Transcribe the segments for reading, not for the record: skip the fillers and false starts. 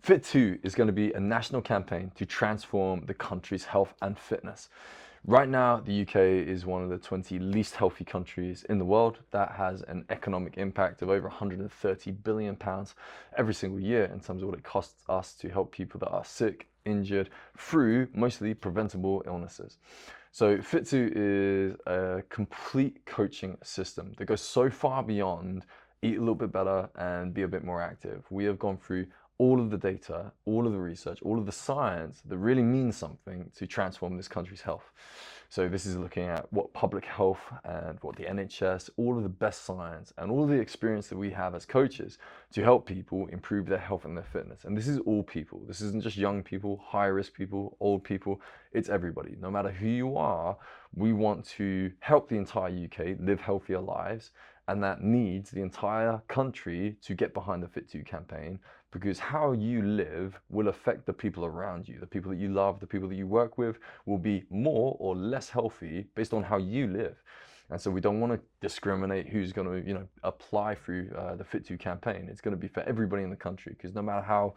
Fit2 is going to be a national campaign to transform the country's health and fitness. Right now, the UK is one of the 20 least healthy countries in the world. That has an economic impact of over £130 billion every single year in terms of what it costs us to help people that are sick, injured, through mostly preventable illnesses. So Fit2 is a complete coaching system that goes so far beyond eat a little bit better and be a bit more active. We have gone through all of the data, all of the research, all of the science that really means something to transform this country's health. So this is looking at what public health and what the NHS, all of the best science and all of the experience that we have as coaches to help people improve their health and their fitness. And this is all people. This isn't just young people, high risk people, old people. It's everybody. No matter who you are, we want to help the entire UK live healthier lives. And that needs the entire country to get behind the Fit2 campaign, because how you live will affect the people around you. The people that you love, the people that you work with will be more or less healthy based on how you live. And so we don't want to discriminate who's going to, apply through the Fit2 campaign. It's going to be for everybody in the country, because no matter how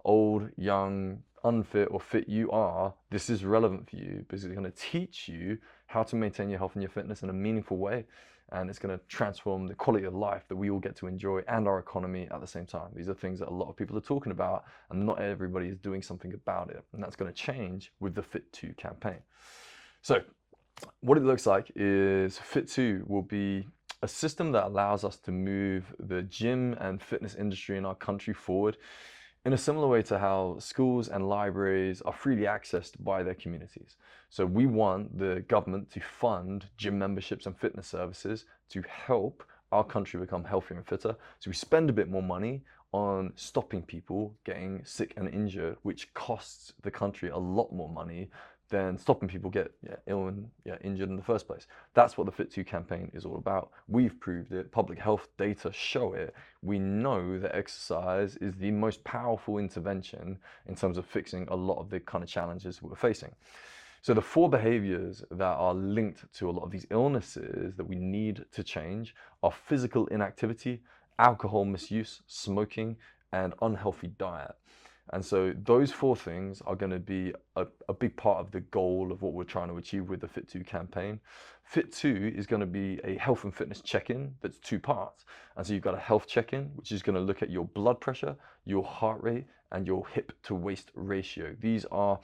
old, young, unfit or fit you are, this is relevant for you, because it's going to teach you how to maintain your health and your fitness in a meaningful way. And it's going to transform the quality of life that we all get to enjoy and our economy at the same time. These are things that a lot of people are talking about, and not everybody is doing something about it. And that's going to change with the Fit2 campaign. So what it looks like is Fit2 will be a system that allows us to move the gym and fitness industry in our country forward in a similar way to how schools and libraries are freely accessed by their communities. So we want the government to fund gym memberships and fitness services to help our country become healthier and fitter. So we spend a bit more money on stopping people getting sick and injured, which costs the country a lot more money than stopping people get ill and injured in the first place. That's what the Fit2 campaign is all about. We've proved it. Public health data show it. We know that exercise is the most powerful intervention in terms of fixing a lot of the kind of challenges we're facing. So the 4 behaviors that are linked to a lot of these illnesses that we need to change are physical inactivity, alcohol misuse, smoking, and unhealthy diet. And so those 4 things are going to be a big part of the goal of what we're trying to achieve with the Fit2 campaign. Fit2 is going to be a health and fitness check-in that's 2 parts. And so you've got a health check-in, which is going to look at your blood pressure, your heart rate, and your hip to waist ratio. These are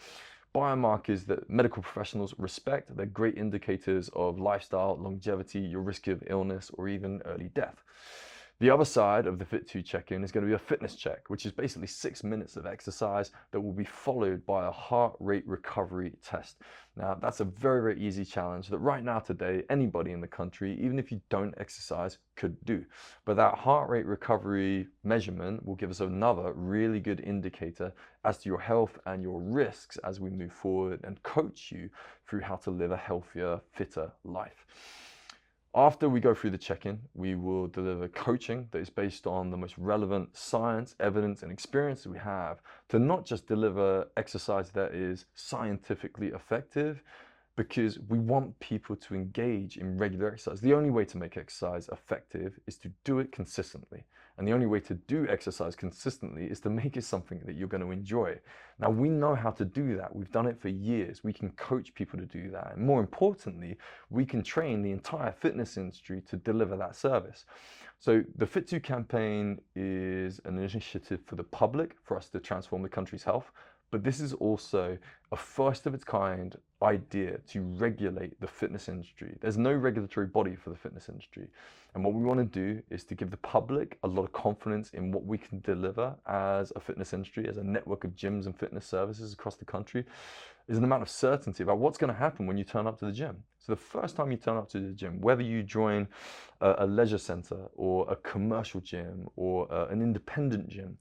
biomarkers that medical professionals respect. They're great indicators of lifestyle, longevity, your risk of illness, or even early death. The other side of the Fit2 check-in is going to be a fitness check, which is basically 6 minutes of exercise that will be followed by a heart rate recovery test. Now, that's a very, very easy challenge that right now today, anybody in the country, even if you don't exercise, could do. But that heart rate recovery measurement will give us another really good indicator as to your health and your risks as we move forward and coach you through how to live a healthier, fitter life. After we go through the check-in, we will deliver coaching that is based on the most relevant science, evidence, and experience that we have to not just deliver exercise that is scientifically effective, because we want people to engage in regular exercise. The only way to make exercise effective is to do it consistently. And the only way to do exercise consistently is to make it something that you're going to enjoy. Now, we know how to do that. We've done it for years. We can coach people to do that. And more importantly, we can train the entire fitness industry to deliver that service. So the Fit2 campaign is an initiative for the public, for us to transform the country's health. But this is also a first of its kind idea to regulate the fitness industry. There's no regulatory body for the fitness industry. And what we want to do is to give the public a lot of confidence in what we can deliver as a fitness industry, as a network of gyms and fitness services across the country, is an amount of certainty about what's going to happen when you turn up to the gym. So the first time you turn up to the gym, whether you join a leisure center or a commercial gym or an independent gym,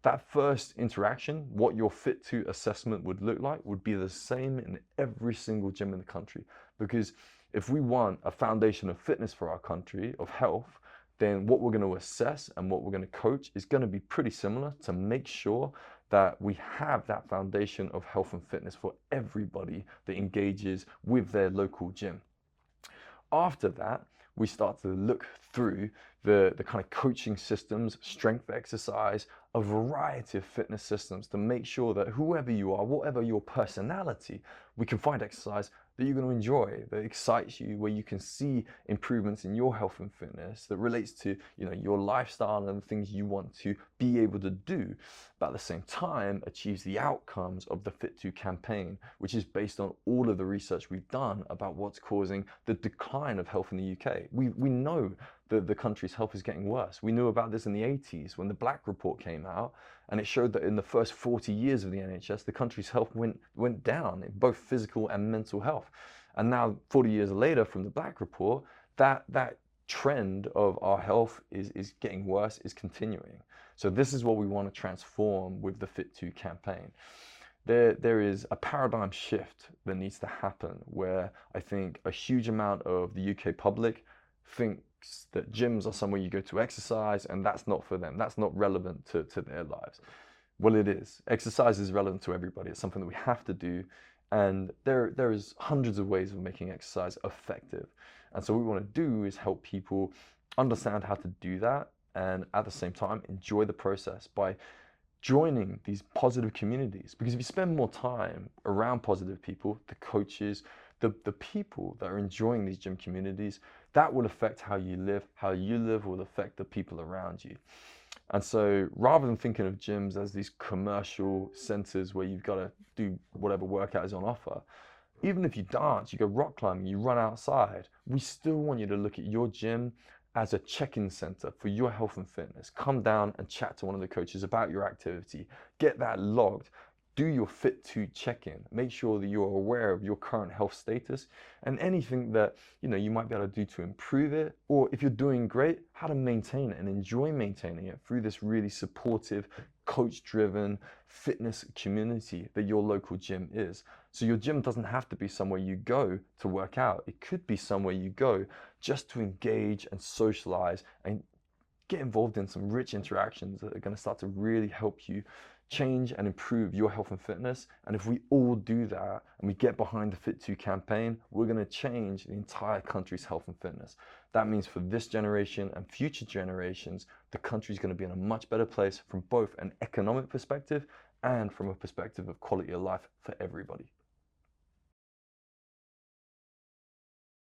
that first interaction, what your Fit2 assessment would look like, would be the same in every single gym in the country. Because if we want a foundation of fitness for our country, of health, then what we're going to assess and what we're going to coach is going to be pretty similar to make sure that we have that foundation of health and fitness for everybody that engages with their local gym. After that, we start to look through the kind of coaching systems, strength exercise, a variety of fitness systems to make sure that whoever you are, whatever your personality, we can find exercise that you're going to enjoy, that excites you, where you can see improvements in your health and fitness that relates to, you know, your lifestyle and the things you want to be able to do, but at the same time achieves the outcomes of the Fit2 campaign, which is based on all of the research we've done about what's causing the decline of health in the UK. We know that the country's health is getting worse. We knew about this in the 80s when the Black Report came out, and it showed that in the first 40 years of the NHS, the country's health went down in both physical and mental health. And now, 40 years later from the Black Report, that trend of our health is getting worse, is continuing. So this is what we want to transform with the Fit2 campaign. There is a paradigm shift that needs to happen where I think a huge amount of the UK public thinks that gyms are somewhere you go to exercise, and that's not for them. That's not relevant to their lives. Well, it is. Exercise is relevant to everybody. It's something that we have to do. And there is hundreds of ways of making exercise effective. And so what we want to do is help people understand how to do that, and at the same time, enjoy the process by joining these positive communities. Because if you spend more time around positive people, the coaches, the people that are enjoying these gym communities, that will affect how you live. How you live will affect the people around you. And so rather than thinking of gyms as these commercial centers where you've got to do whatever workout is on offer, even if you dance, you go rock climbing, you run outside, we still want you to look at your gym as a check-in center for your health and fitness. Come down and chat to one of the coaches about your activity. Get that logged. Do your Fit2 check-in. Make sure that you're aware of your current health status and anything that you might be able to do to improve it, or if you're doing great, how to maintain it and enjoy maintaining it through this really supportive, coach-driven fitness community that your local gym is. So your gym doesn't have to be somewhere you go to work out. It could be somewhere you go just to engage and socialize and get involved in some rich interactions that are going to start to really help you change and improve your health and fitness. And if we all do that and we get behind the Fit2 campaign, we're going to change the entire country's health and fitness. That means for this generation and future generations, the country's going to be in a much better place from both an economic perspective and from a perspective of quality of life for everybody.